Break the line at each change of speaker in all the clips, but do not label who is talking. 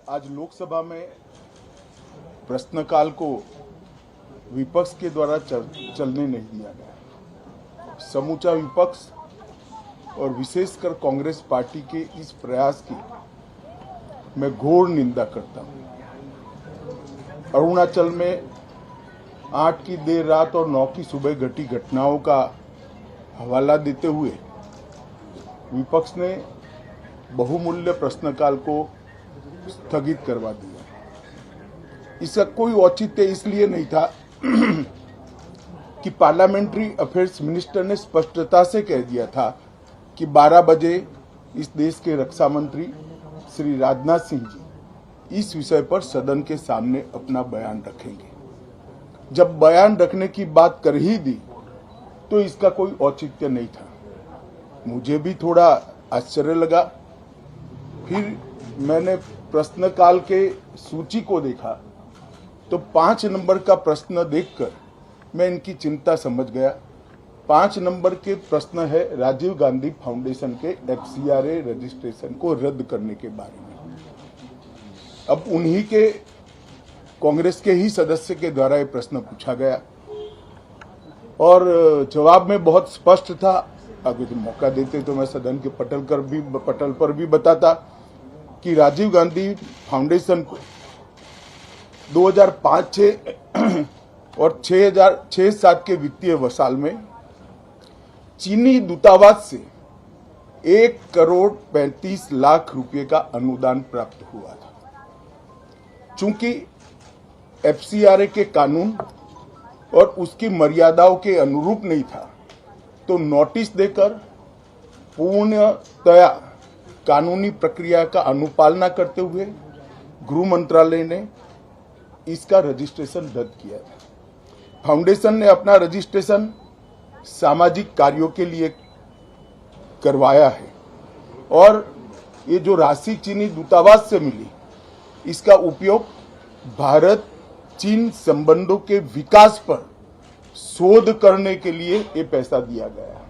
आज लोकसभा में प्रश्नकाल को विपक्ष के द्वारा चलने नहीं दिया गया। समूचा विपक्ष और विशेषकर कांग्रेस पार्टी के इस प्रयास की मैं घोर निंदा करता हूं। अरुणाचल में 8 की देर रात और 9 की सुबह घटी घटनाओं का हवाला देते हुए विपक्ष ने बहुमूल्य प्रश्नकाल को स्थगित करवा दिया। इसका कोई औचित्य इसलिए नहीं था कि पार्लियामेंट्री अफेयर्स मिनिस्टर ने स्पष्टता से कह दिया था कि 12 बजे इस देश के रक्षा मंत्री श्री राजनाथ सिंह जी इस विषय पर सदन के सामने अपना बयान रखेंगे। जब बयान रखने की बात कर ही दी तो इसका कोई औचित्य नहीं था। मुझे भी थोड़ा आश्चर्य लगा। फिर मैंने प्रश्नकाल के सूची को देखा तो 5 नंबर का प्रश्न देखकर मैं इनकी चिंता समझ गया। 5 नंबर के प्रश्न है राजीव गांधी फाउंडेशन के FCRA रजिस्ट्रेशन को रद्द करने के बारे में। अब उन्हीं के कांग्रेस के ही सदस्य के द्वारा ये प्रश्न पूछा गया और जवाब में बहुत स्पष्ट था। अगर मौका देते तो मैं सदन के पटल पर भी बताता कि राजीव गांधी फाउंडेशन को 2005-06 और 2006-07 के वित्तीय वर्ष में चीनी दूतावास से 1,35,00,000 रुपए का अनुदान प्राप्त हुआ था। चूंकि FCRA के कानून और उसकी मर्यादाओं के अनुरूप नहीं था तो नोटिस देकर पूर्णतया कानूनी प्रक्रिया का अनुपालना करते हुए गृह मंत्रालय ने इसका रजिस्ट्रेशन रद्द किया था। फाउंडेशन ने अपना रजिस्ट्रेशन सामाजिक कार्यों के लिए करवाया है और ये जो राशि चीनी दूतावास से मिली इसका उपयोग भारत चीन संबंधों के विकास पर शोध करने के लिए ये पैसा दिया गया।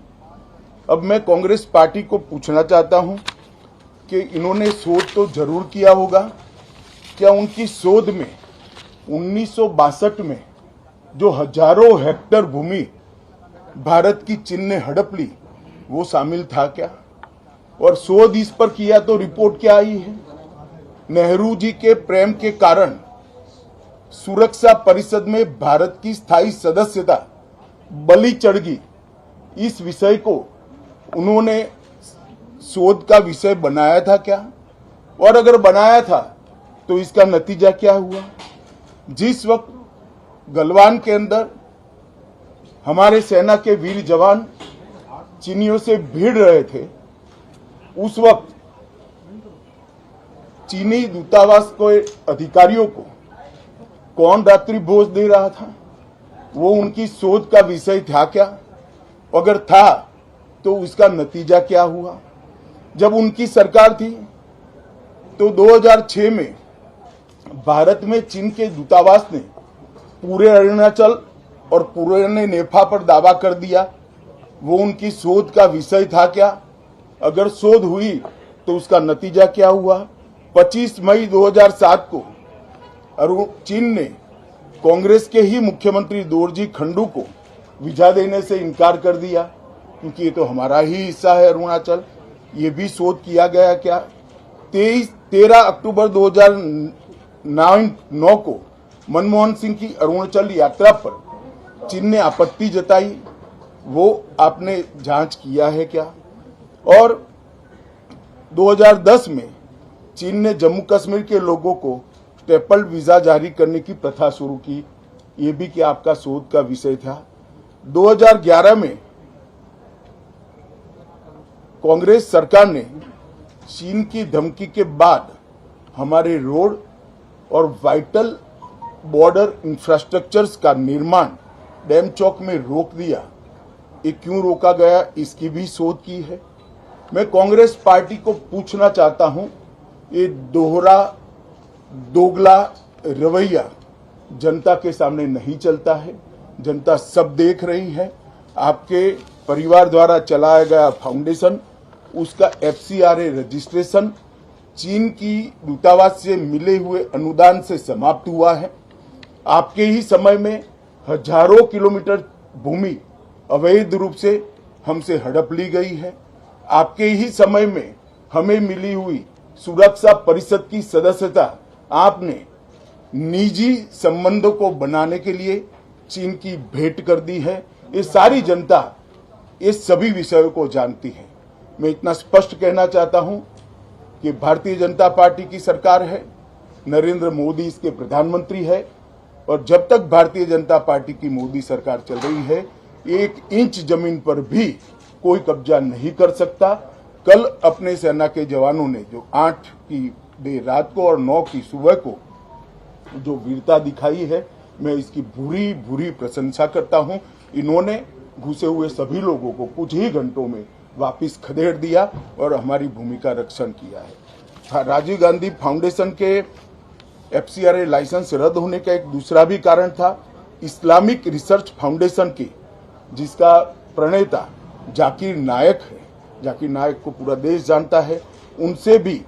अब मैं कांग्रेस पार्टी को पूछना चाहता हूं कि इन्होंने शोध तो जरूर किया होगा। क्या उनकी शोध में 1962 में जो हजारों हेक्टेयर भूमि भारत की चीन ने हड़प ली वो शामिल था क्या? और शोध इस पर किया तो रिपोर्ट क्या आई है? नेहरू जी के प्रेम के कारण सुरक्षा परिषद में भारत की स्थायी सदस्यता बलि चढ़ गई। इस विषय को उन्होंने शोध का विषय बनाया था क्या? और अगर बनाया था तो इसका नतीजा क्या हुआ? जिस वक्त गलवान के अंदर हमारे सेना के वीर जवान चीनियों से भिड़ रहे थे उस वक्त चीनी दूतावास के अधिकारियों को कौन रात्रि भोज दे रहा था? वो उनकी शोध का विषय था क्या? अगर था तो उसका नतीजा क्या हुआ? जब उनकी सरकार थी तो 2006 में भारत में चीन के दूतावास ने पूरे अरुणाचल और पूरे नेफा पर दावा कर दिया। वो उनकी शोध का विषय था क्या? अगर शोध हुई तो उसका नतीजा क्या हुआ? 25 मई 2007 को चीन ने कांग्रेस के ही मुख्यमंत्री दोरजी खंडू को वीजा देने से इनकार कर दिया क्योंकि ये तो हमारा ही हिस्सा है अरुणाचल। ये भी शोध किया गया क्या? 13 अक्टूबर 2009 को मनमोहन सिंह की अरुणाचल यात्रा पर चीन ने आपत्ति जताई, वो आपने जांच किया है क्या? और 2010 में चीन ने जम्मू कश्मीर के लोगों को ट्रिपल वीजा जारी करने की प्रथा शुरू की, ये भी क्या आपका शोध का विषय था? 2011 में कांग्रेस सरकार ने चीन की धमकी के बाद हमारे रोड और वाइटल बॉर्डर इंफ्रास्ट्रक्चर्स का निर्माण डैम चौक में रोक दिया। ये क्यों रोका गया इसकी भी शोध की है। मैं कांग्रेस पार्टी को पूछना चाहता हूं, ये दोगला रवैया जनता के सामने नहीं चलता है। जनता सब देख रही है। आपके परिवार द्वारा चलाया गया फाउंडेशन उसका FCRA रजिस्ट्रेशन चीन की दूतावास से मिले हुए अनुदान से समाप्त हुआ है। आपके ही समय में हजारों किलोमीटर भूमि अवैध रूप से हमसे हड़प ली गई है। आपके ही समय में हमें मिली हुई सुरक्षा परिषद की सदस्यता आपने निजी संबंधों को बनाने के लिए चीन की भेंट कर दी है। ये सारी जनता ये सभी विषयों को जानती है। मैं इतना स्पष्ट कहना चाहता हूं कि भारतीय जनता पार्टी की सरकार है, नरेंद्र मोदी इसके प्रधानमंत्री है, और जब तक भारतीय जनता पार्टी की मोदी सरकार चल रही है, 1 इंच जमीन पर भी कोई कब्जा नहीं कर सकता। कल अपने सेना के जवानों ने जो 8 की देर रात को और 9 की सुबह को जो वीरता दिखाई है, मैं इसकी भूरी भूरी प्रशंसा करता हूं। इन्होंने घुसे हुए सभी लोगों को कुछ ही घंटों में वापस खदेड़ दिया और हमारी भूमि का रक्षण किया है। राजीव गांधी फाउंडेशन के FCRA लाइसेंस रद्द होने का एक दूसरा भी कारण था। इस्लामिक रिसर्च फाउंडेशन के जिसका प्रणेता जाकिर नायक है, जाकिर नायक को पूरा देश जानता है, उनसे भी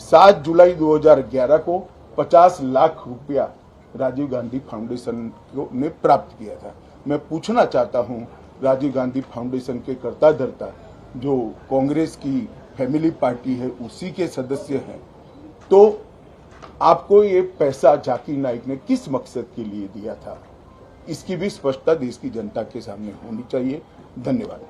7 जुलाई 2011 को 50 लाख रुपया राजीव गांधी फाउंडेशन ने प्राप्त किया था। मैं पूछना चाहता हूं, राजीव गांधी फाउंडेशन के कर्ता धर्ता जो कांग्रेस की फैमिली पार्टी है उसी के सदस्य हैं, तो आपको ये पैसा जाकिर नाइक ने किस मकसद के लिए दिया था, इसकी भी स्पष्टता देश की जनता के सामने होनी चाहिए। धन्यवाद।